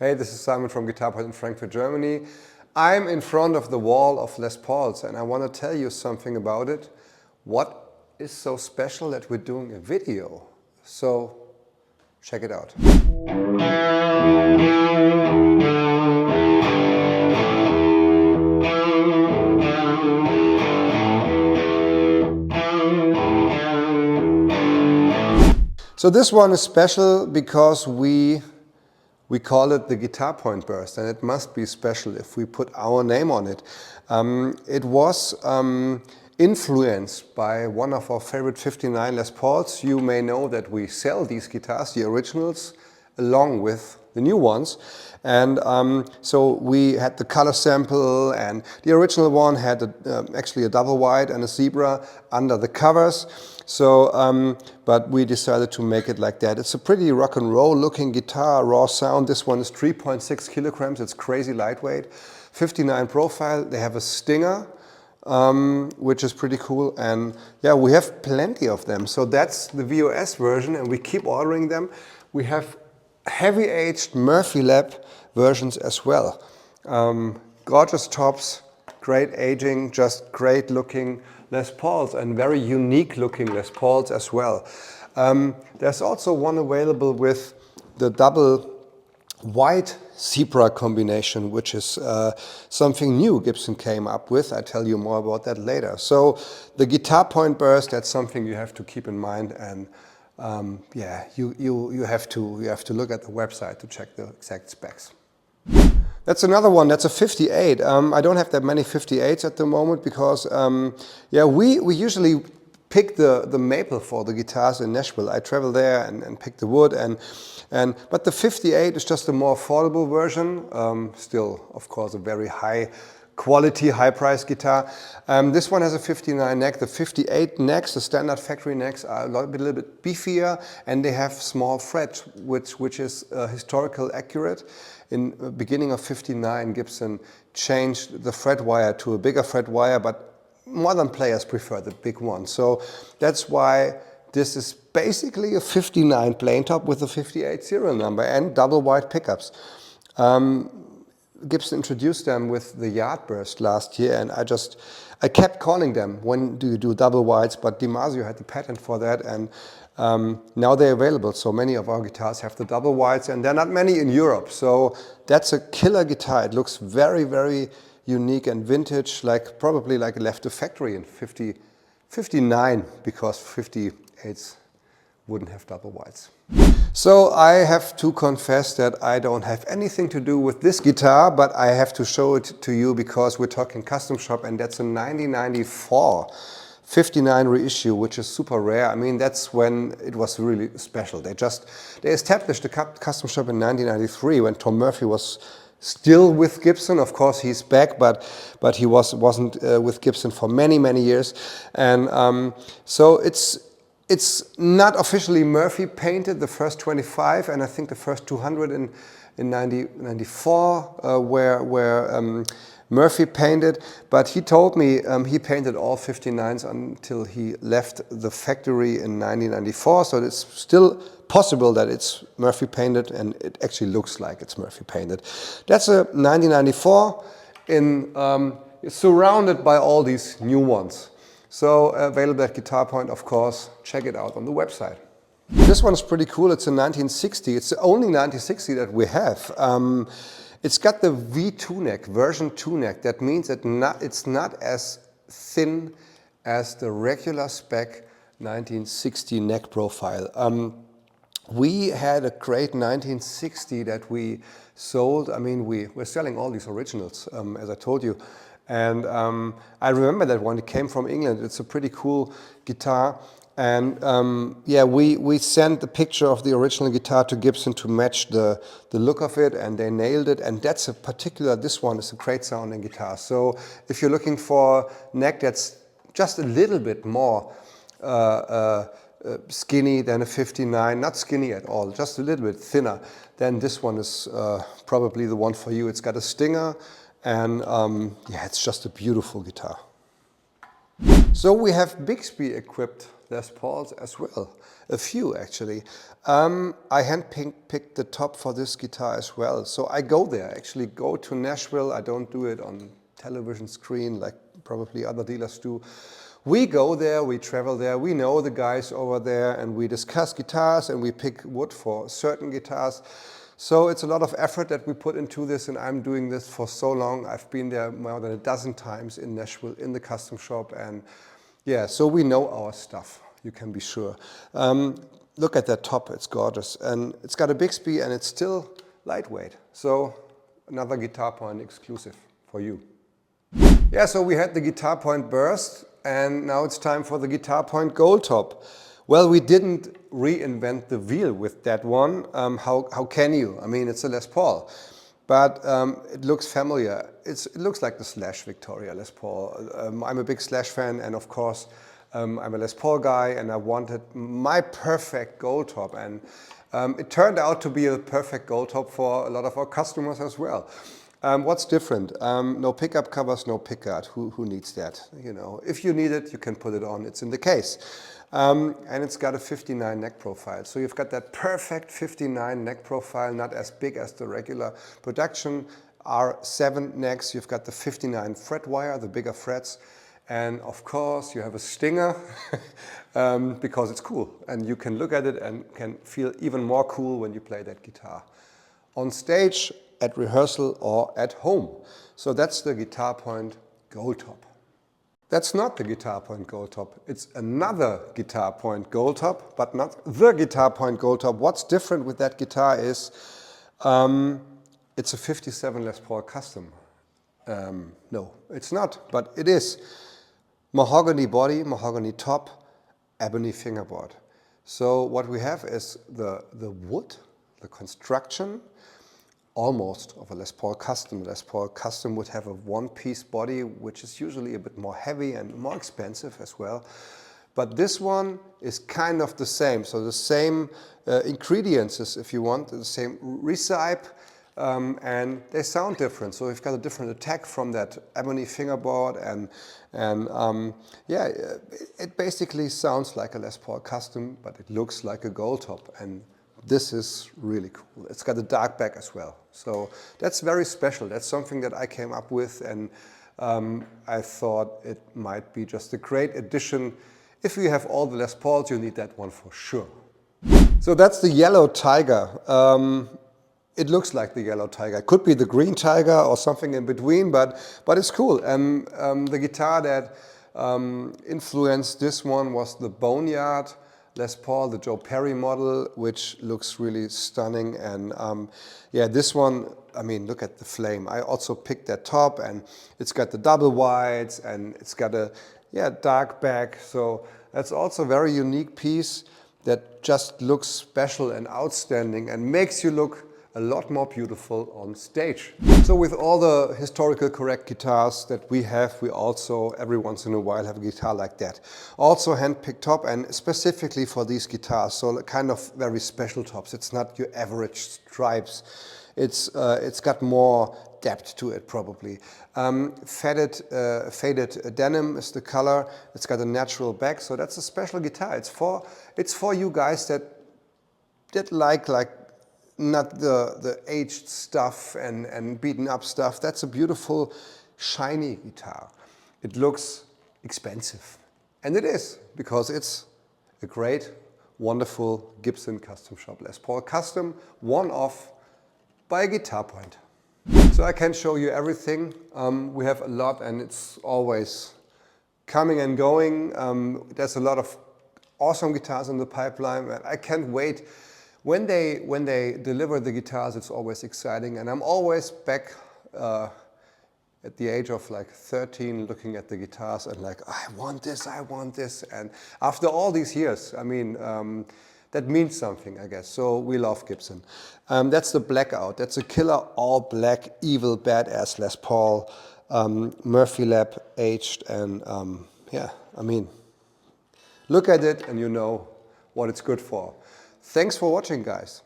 Hey, this is Simon from Guitar Point in Frankfurt, Germany. I'm in front of the wall of Les Pauls and I want to tell you something about it. What is so special that we're doing a video? So, check it out. So this one is special because we call it the Guitar Point burst, and it must be special if we put our name on it. It was influenced by one of our favorite 59 Les Pauls. You may know that we sell these guitars, the originals, along with the new ones. And so we had the color sample, and the original one had actually a double wide and a zebra under the covers. So, but we decided to make it like that. It's a pretty rock and roll looking guitar, raw sound. This one is 3.6 kilograms. It's crazy lightweight. 59 profile. They have a stinger, which is pretty cool. And yeah, we have plenty of them. So that's the VOS version, and we keep ordering them. We have heavy aged Murphy lap versions as well. Gorgeous tops, great aging, just great looking Les Pauls, and very unique looking Les Pauls as well. There's also one available with the double white zebra combination, which is something new Gibson came up with. I'll tell you more about that later. So the Guitar Point burst, that's something you have to keep in mind, and yeah, you have to look at the website to check the exact specs. That's another one, that's a 58. I don't have that many 58s at the moment because yeah, we usually pick the maple for the guitars in Nashville. I travel there and pick the wood, but the 58 is just a more affordable version. Still, of course, a very high quality, high price guitar. This one has a 59 neck. The 58 necks, the standard factory necks, are a little bit beefier, and they have small fret, which is historical accurate. In the beginning of 59, Gibson changed the fret wire to a bigger fret wire, but modern players prefer the big one. So that's why this is basically a 59 plain top with a 58 serial number and double wide pickups. Gibson introduced them with the Yard Burst last year, and I kept calling them, when do you do double wides? But DiMarzio had the patent for that, and now they're available. So many of our guitars have the double wides, and there are not many in Europe. So that's a killer guitar. It looks very, very unique and vintage, probably like it left the factory in 59, because 58s wouldn't have double wides. So I have to confess that I don't have anything to do with this guitar, but I have to show it to you because we're talking custom shop, and that's a 1994 59 reissue, which is super rare. I mean, that's when it was really special. They established the custom shop in 1993 when Tom Murphy was still with Gibson. Of course, he's back, but he wasn't with Gibson for many, many years. And so it's not officially Murphy painted, the first 25, and I think the first 200 in 1994 where Murphy painted, but he told me he painted all 59s until he left the factory in 1994, so it's still possible that it's Murphy painted, and it actually looks like it's Murphy painted. That's a 1994, it's surrounded by all these new ones. So available at Guitar Point, of course. Check it out on the website. This one is pretty cool. It's a 1960. It's the only 1960 that we have. It's got the V2 neck, version 2 neck. That means it's not as thin as the regular spec 1960 neck profile. We had a great 1960 that we sold. I mean, we're selling all these originals, as I told you. And I remember that one. It came from England. It's a pretty cool guitar. And yeah, we sent the picture of the original guitar to Gibson to match the look of it, and they nailed it. And that's this one is a great sounding guitar. So if you're looking for a neck that's just a little bit more skinny than a 59, not skinny at all, just a little bit thinner, then this one is probably the one for you. It's got a stinger, and yeah, it's just a beautiful guitar. So we have Bixby equipped Les Pauls as well, a few actually. I hand-picked the top for this guitar as well. So I go there, actually go to Nashville. I don't do it on television screen like probably other dealers do. We go there, we travel there, we know the guys over there, and we discuss guitars and we pick wood for certain guitars. So it's a lot of effort that we put into this, and I'm doing this for so long. I've been there more than a dozen times in Nashville in the custom shop, and yeah, so we know our stuff, you can be sure. Look at that top, it's gorgeous, and it's got a Bixby and it's still lightweight. So another Guitar Point exclusive for you. Yeah, so we had the Guitar Point Burst, and now it's time for the Guitar Point Goldtop. Well, we didn't reinvent the wheel with that one. How can you? I mean, it's a Les Paul, but it looks familiar. It looks like the Slash Victoria Les Paul. I'm a big Slash fan, and of course, I'm a Les Paul guy, and I wanted my perfect Goldtop, and it turned out to be a perfect Goldtop for a lot of our customers as well. What's different? No pickup covers, no pickguard. Who needs that? You know, if you need it, you can put it on. It's in the case. And it's got a 59 neck profile. So you've got that perfect 59 neck profile, not as big as the regular production R7 necks. You've got the 59 fret wire, the bigger frets. And of course, you have a stinger because it's cool. And you can look at it and can feel even more cool when you play that guitar on stage, at rehearsal, or at home. So that's the Guitar Point Goldtop. That's not the Guitar Point Goldtop. It's another Guitar Point Goldtop, but not the Guitar Point Goldtop. What's different with that guitar is it's a 57 Les Paul Custom. No, it's not, but it is. Mahogany body, mahogany top, ebony fingerboard. So what we have is the wood, the construction, almost of a Les Paul Custom. Les Paul Custom would have a one-piece body, which is usually a bit more heavy and more expensive as well. But this one is kind of the same. So the same ingredients, if you want, the same recipe, and they sound different. So we've got a different attack from that ebony fingerboard, and yeah, it basically sounds like a Les Paul Custom, but it looks like a Goldtop. And this is really cool. It's got a dark back as well. So that's very special. That's something that I came up with, and I thought it might be just a great addition. If you have all the Les Pauls, you need that one for sure. So that's the yellow Tiger. It looks like the yellow Tiger. It could be the green Tiger or something in between, but it's cool. The guitar that influenced this one was the Boneyard Les Paul, the Joe Perry model, which looks really stunning. And yeah, this one, I mean, look at the flame. I also picked that top, and it's got the double wides, and it's got a dark back. So that's also a very unique piece that just looks special and outstanding and makes you look a lot more beautiful on stage. So with all the historical correct guitars that we have, we also every once in a while have a guitar like that. Also hand-picked top, and specifically for these guitars, so kind of very special tops. It's not your average stripes. It's got more depth to it probably. Faded denim is the color. It's got a natural back, so that's a special guitar. It's for you guys that like not the aged stuff and beaten up stuff. That's a beautiful, shiny guitar. It looks expensive. And it is, because it's a great, wonderful Gibson Custom Shop Les Paul Custom, one-off by Guitar Point. So I can show you everything. We have a lot, and it's always coming and going. There's a lot of awesome guitars in the pipeline, and I can't wait. When they deliver the guitars, it's always exciting, and I'm always back at the age of like 13 looking at the guitars and like, I want this, and after all these years, I mean, that means something, I guess. So we love Gibson. That's the Blackout. That's a killer all black, evil, badass Les Paul, Murphy lap aged, and yeah, I mean, look at it and you know what it's good for. Thanks for watching, guys.